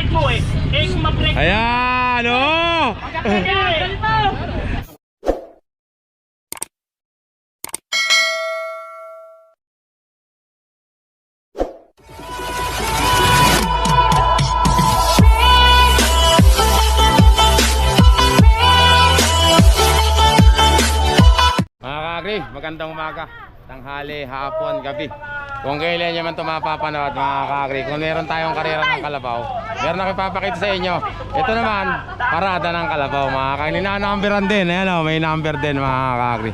break mo eh. Eh, kung ma-break mo. Ayan, oh! Magandang umaga, tanghali, hapon, gabi. Kung kailan nyo man ito mapapanood mga kakri, kung meron tayong karera ng kalabaw, meron ako ipapakita sa inyo. Ito naman, parada ng kalabaw mga kakri. Ninanumberan din, ayan o, may number din mga kakri.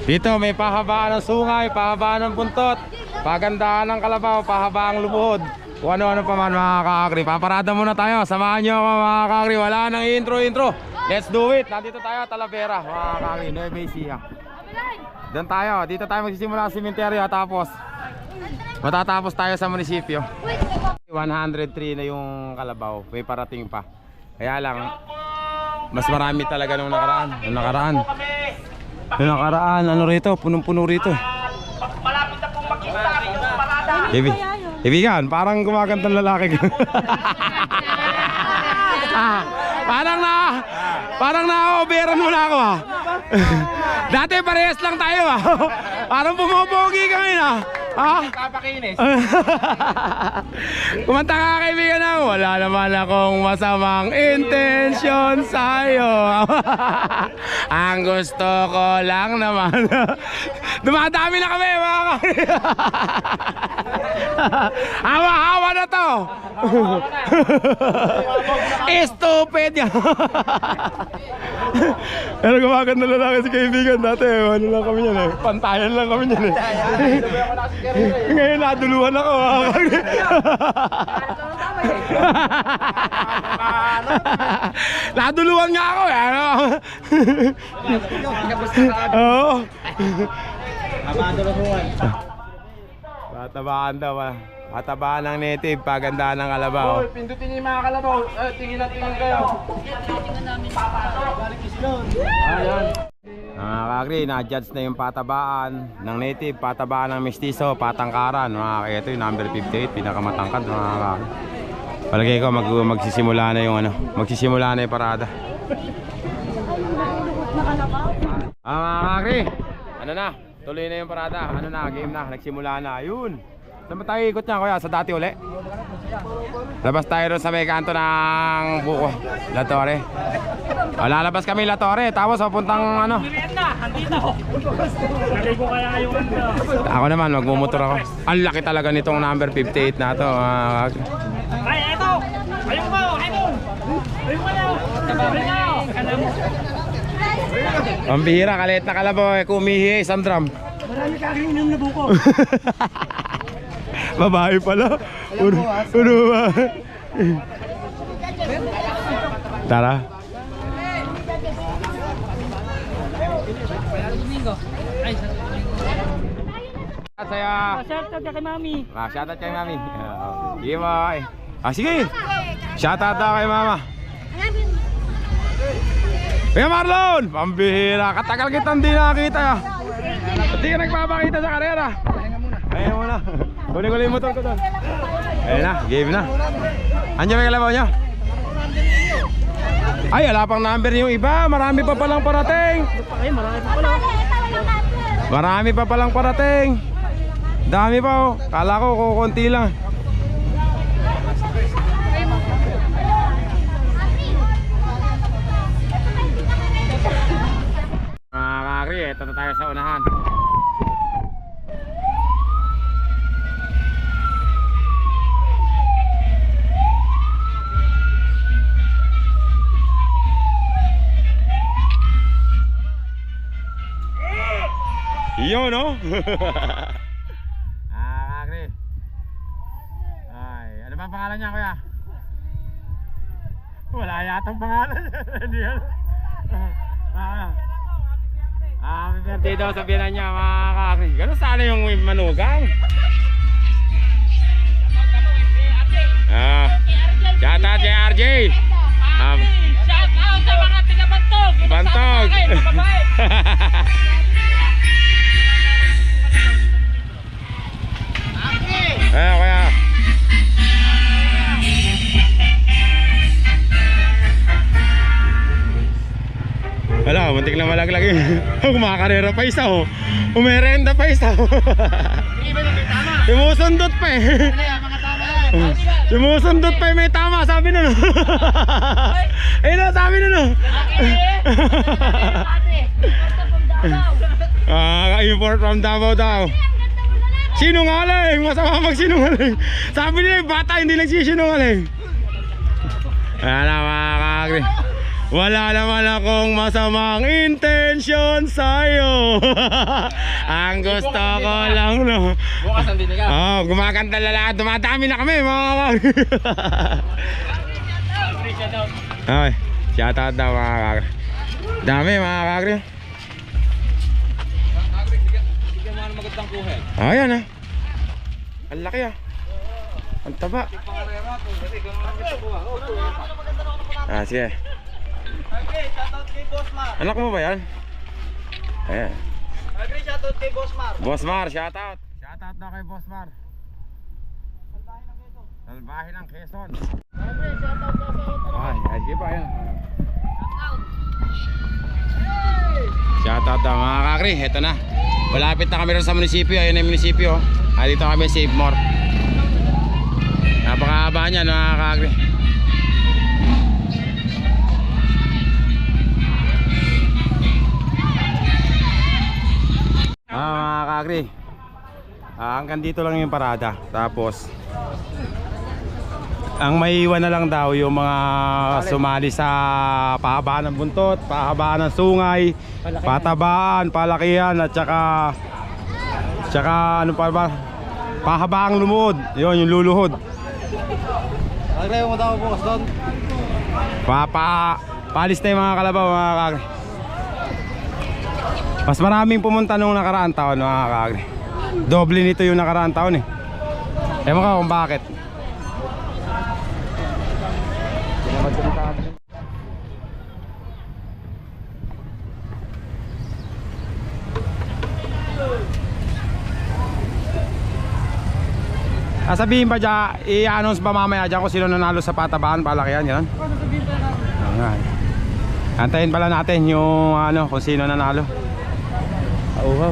Dito may pahabaan ng sungay, pahabaan ng buntot, pagandahan ng kalabaw, pahabaan lumuhod, kung ano-ano pa man mga kakri. Paparada muna tayo, samahan nyo ako mga kakri. Wala nang intro. Let's do it. Nandito tayo, Talavera mga kakri, Nueva Ecija. Doon tayo, dito tayo magsisimula sa sementeryo, tapos matatapos tayo sa munisipyo. 103 na yung kalabaw, may parating pa. Kaya lang, mas marami talaga nung nakaraan. Nung nakaraan, ano rito, punong-puno rito. Malapit na pong makita yung parada. Ibigan, parang gumagantang lalaki. Parang na-overan mo na ako ha. Dati parehas lang tayo ha. Parang pumopogi ka ngayon ha. Kapakinis. Kumanta ka kaibigan na. Wala naman akong masamang intensyon sa'yo. Ang gusto ko lang naman. Dumadami na kami mga kaibigan. Hawa-hawa na to. Stupid yan. Pero gumaganda na lang si kaibigan. Dati ano lang kami yan eh, pantayan lang kami yan eh. Ngayon naduluhan ako. Naduluhan nga ako eh. Oo. Patabaan daw ah. Patabaan ng native, pagandaan ng kalabaw. Hoy, pindutin niyo yung mga kalabaw. Tingin na tingin kayo. Ayan. Mga kakri, na-judge na yung patabaan ng native, patabaan ng mestizo, patangkaran. Mga kakri, ito yung number 58, pinakamatangkad mga kakri. Palagay ko magsisimula na yung magsisimula na yung parada. Mga kakri, ano na, tuloy na yung parada. Ano na, game na, nagsimula na. Ayun. Saan ba tayo ikot niya kuya? Sa dati uli? Labas tayo rin sa may kanto ng buko, La Torre. Lalabas kami La Torre, tapos papuntang ano. Ako naman, magmumotor ako. Ang laki talaga nitong number 58 na to. Ay, eto! Ayun mo! Ayun! Ayun mo na! Ang bihira, kaliit na kalabaw eh. Kumihi, isang drum. Marami kang inom na buko. Babae pala. Puro ba? Tara. Saya. Shoutout kay Mami. Shoutout kay Mami. Sige mo. Sige. Shoutout daw kay Mama. Kuya Marlon, pambihira. Katagal kitang di nakakita. Hindi ka nagpapakita sa karera. Ayun muna. Kunin ko lang yung motor ko doon. Ayun na, game na. Andiyan may kalabaw nyo? Ay, wala pang number yung iba. Marami pa palang parating. Marami pa palang parating. Dami pa oh. Kala ko kukunti lang. Mga kakri, ito na tayo sa unahan. Yo no? Kakri. Ay, ano ba pangalan niya kuya? Wala yatang pangalan. Hindi yan. Happy birthday daw sabihan niya mga kakri. Ganun sana yung manugang. Shoutout kay RJ. Shoutout sa mga taga-Bantog. Bantog. Kaya muntik na malaglag eh. Kumakarera pa isa oh. Umerenda pa isa oh. Sumusundot pa eh. Sumusundot pa eh, may tama, sabi na no. Ayun na, sabi na no. Import from Davao daw. Sinungaling, masama magsinungaling. Sabi nila yung bata hindi nagsisinungaling. Ayan na mga kakri, wala naman akong masamang intention sa'yo. Ang gusto ko lang no. Bukas ang dinigaw. Oh, gumakanta lalaki, dumadami na kami mga kakri. Okay, shoutout daw mga kakri. Dami mga kakri. Magandang kuhin. Ayan ah. Ang laki ah. Ang taba. Sige. Okay, shoutout kay Boss Mar. Anak mo ba yan? Ayan. Okay, shoutout kay Boss Mar. Boss Mar, shoutout. Shoutout na kay Boss Mar. Salbahe ng Quezon. Okay, shoutout. Ay, sige pa yan. Shoutout na mga kakri, eto na. Malapit na kami rin sa munisipyo. Ayun na yung munisipyo. Dito kami sa Save More. Napakahaba niya mga kakri. Mga kakri, hanggang dito lang yung parada. Tapos ang maiiwan na lang daw yung mga sumali sa pahabaan ng buntot, pahabaan ng sungay, patabaan, palakihan at saka ano pa ba? Pahabaang lumuhod. Yun yung luluhod. Naglayo mo daw bukas doon. Palis na yung mga kalabaw mga kakri. Mas maraming pumunta nung nakaraang taon mga kakri. Doble nito yung nakaraang taon eh. Ewan ko kung bakit. Sabihin ba dyan, i-announce ba mamaya dyan kung sino nanalo sa patabaan, palakihan, yun? Antayin pala natin yung ano, kung sino nanalo. Wow.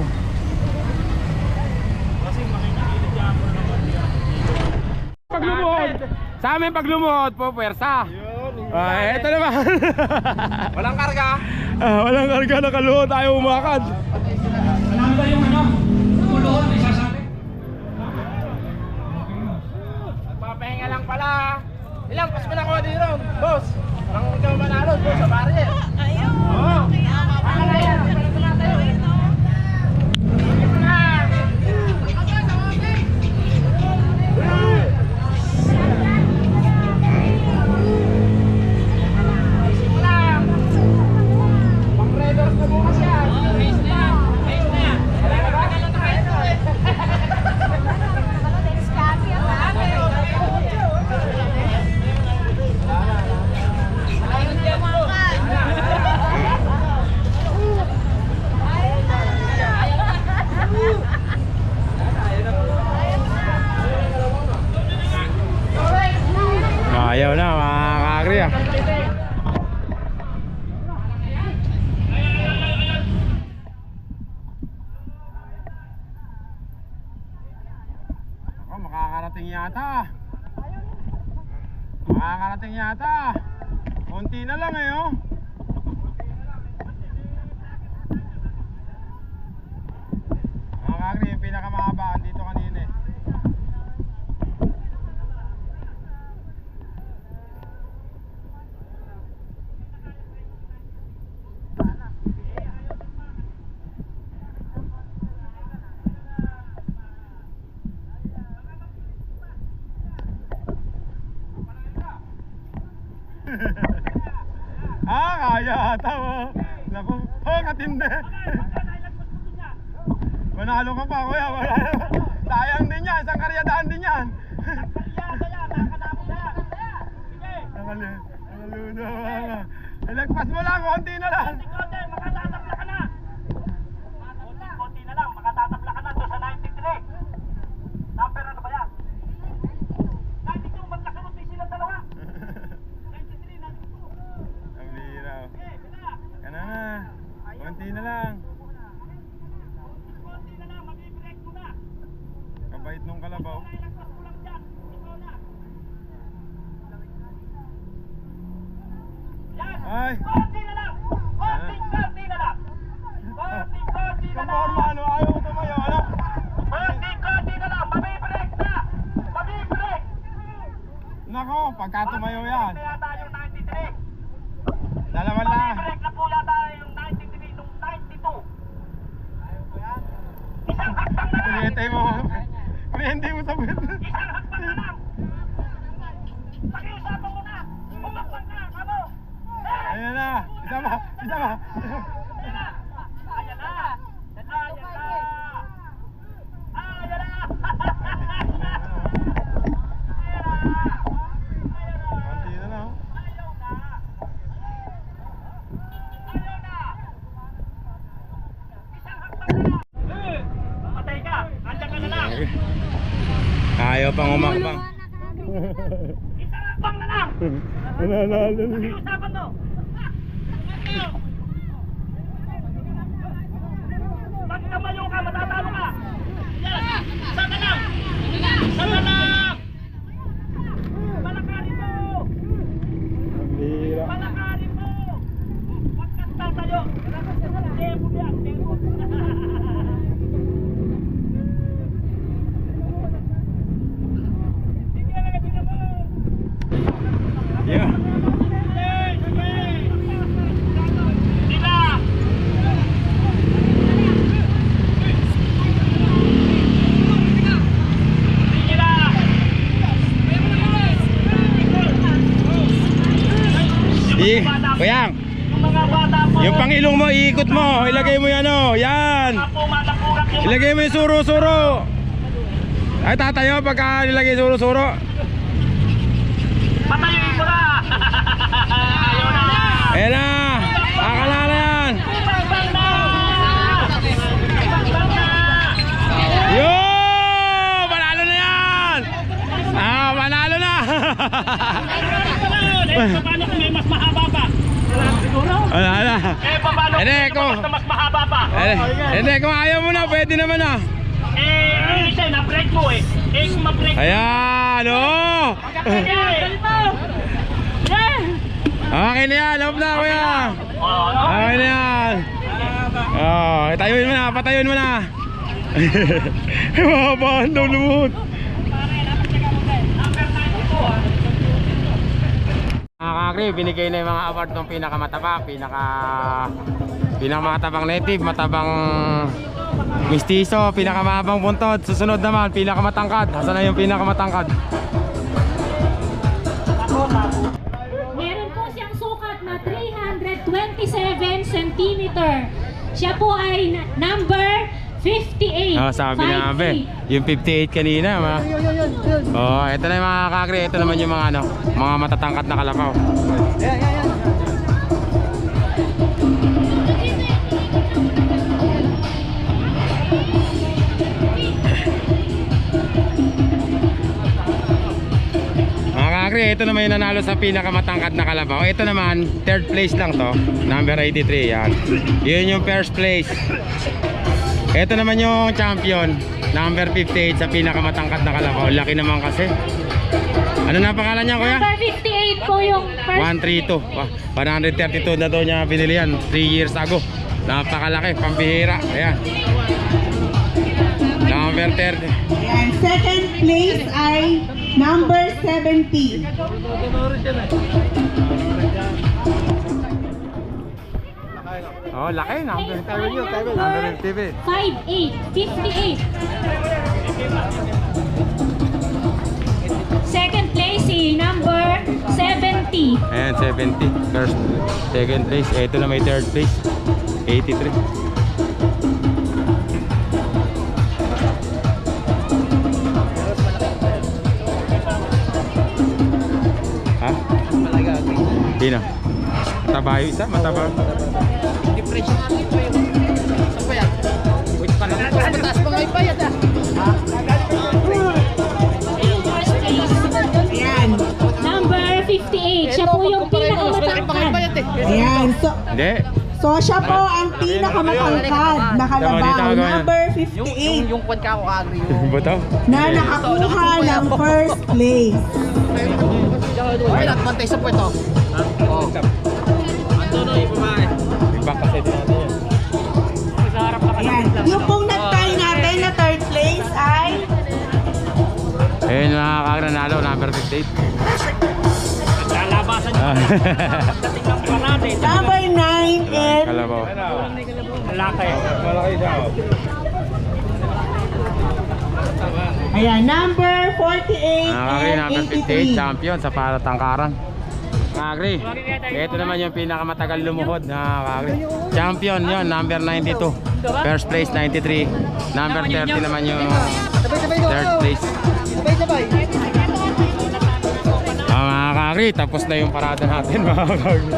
Paglumuhod, sa amin paglumuhod po, pwersa. Eto naman. Walang karga. Walang karga, nakaluhod tayo umakad. Alam ba yung ano? Kuluhod, may sasabi. Nagpapahinga lang pala. Ilang pas mo na ko din ron, boss. Parang ikaw manalo, boss, sa barrier. Ayun. Oo. Pakala yan. Ayaw na mga kakri ah. Ako makakarating yata. Makakarating yata. Konti na lang eh oh. Mga kakri, yung pinakamahaba dito kanina eh. Kaya ata mo. Naku, katindi. Manalo ka pa kuya, manalo. Sayang din yan, isang karyadahan din yan. Nakaluna mga. Ilagpas mo lang, konti na lang. Makatatakla ka na. Konti na lang, makatatakla ka na doon sa 93. Number ano ba yan? 92, magkasunod din sila dalawa. 93, 92. Ang liraw. Kana na. Ay. Konti na lang. Konti na lang. Konti na lang. Ano, ayaw ko tumayo, ano? Konti na lang. Mabibreak na. Mabibreak. Nako, pagka tumayo yan. Kaya tayo 93. Dalaman lang. Mabibreak na po yata yung 93 nung 92. Isang hakbang na lang. Kuryente mo. Kuryente mo sa buwan. Isang hakbang na lang. Pakiusapan mo na. Umakbang ka, kamo. Ayan na. Isa ba? Isa ba? Ayan na. Ayan na. Ayan na. Ayan na. Konti na lang. Ayaw na. Ayaw na. Isang hakbang na lang. Patay ka. Andiyan ka na lang. Ayaw pang umakbang. Isang hakbang na lang. Nanalo. Pakiusapan mo. Pag tumayo ka, matatalo ka. Yes. Sana lang. Sana lang. Palakarin mo. Bira. Palakarin mo. Huwag kang tatayo. Tempo yan. Tempo. Sige, tingnan mo. Yeah. Sila. Sila. Kuyang, Yung mga bata po. yung pangilong mo, iikot mo. Ilagay mo yan, oh. Yan. Po, malapurak yung Ilagay mo yung suro-suro. Ay, tatayo pagka nilagay suro-suro. patayin mo na. Ayaw na. Ayan na. Akala na yan. Ibang na. Ibang na. Yo! Panalo na yan! Ah, panalo na! Paano kung may mas mahaba pa? Wala na. Paano Hindi, kung kung- mas mahaba pa? Hindi, kung ayaw mo na, pwede naman na. Ano siya, na-break mo eh. Kung ma-break mo. Ayan, oh! Okay na yan, loob na, kuya. Okay na yan. Oh, tayuin mo na, patayuin mo na. Mahabaan daw lumot. Mga kakri, binigay na yung mga award ng pinakamataba, pinakamatabang native, matabang mistiso, pinakamabang buntod. Susunod naman, pinakamatangkad. Asan na yung pinakamatangkad? Meron po siyang sukat na 327 cm. Siya po ay number 58. Oh, sabi na be, yung 58 kanina. Oh, ito na yung mga kakri, ito naman yung mga mga matatangkad na kalabaw. Mga kakri, ito naman yung nanalo sa pinakamatangkad na kalabaw. Ito naman, third place lang to, number 83 yan. Yun yung first place. Ito naman yung champion, number 58 sa pinakamatangkad na kalabaw. Laki naman kasi. Ano na pangalan niya, kuya? Number 58 po yung first. 132. 132 na daw niya binili yan 3 years ago. Napakalaki, pambihira. Ayan. Number 30. Ayan, second place ay number 70. Oh, laki. Number 58. 58. 58. Second place si number 70. Ayan, 70. First, second place. Ito na may third place. 83. Ha? Sino? Mataba yung isa? Mataba? Ayan. Number 58. Siya po yung pinakamatangkad. Ayan. Hindi. So siya po ang pinakamatangkad na kalabaw, number 58, Yung kwan ka ako agri. Buto? na nakakuha ng first place. Ay, nakapantay sa puweto. Oh. Kagri nanalo, number 58. Lalabasan yung pagdating ng parade. Number 9 and Kalabaw. Malaki. Malaki siya. ayan, number 48 Kagri, and number 58, 83. champion sa palatangkaran. Kagri, ito naman yung pinakamatagal lumuhod na Kagri. Champion yon, number 92. First place 93. Number 30 naman yung third place. Mga Kagri, tapos na yung parada natin mga Kagri.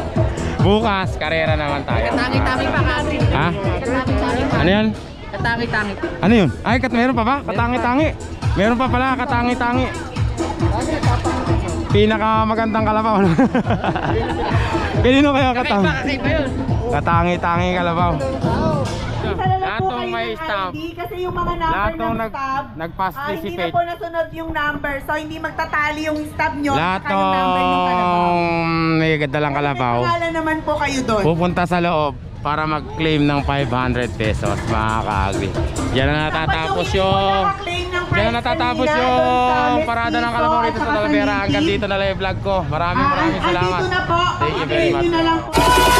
Bukas, karera naman tayo. Tangi-tangi pa Kagri. Ha? Katangi-tangi pa. Ano yan? Katangi-tangi. Ano yun? Ay, meron pa ba? Katangi-tangi. Meron pa pala, katangi-tangi. Pinakamagandang kalabaw. Kanino kaya katang? Kakaiba yun. Katangi-tangi kalabaw. Isa na lang Lahat po ng kayo may ng stamp. ID kasi yung mga number Lahat ng ng stab, hindi na nag-participate. po nasunod yung number. So hindi magtatali yung stab nyo Lahat saka yung number ng kalabaw. ng may dalang kalabaw May pangalan naman po kayo doon. pupunta sa loob para mag-claim ng 500 pesos mga Kagri. Diyan na natatapos yung Diyan na natatapos yung parada ng kalabaw rito sa Talavera. Hanggang dito na lang yung vlog ko. Maraming salamat. Andito na po. Thank you very Okay, much. yun na lang po.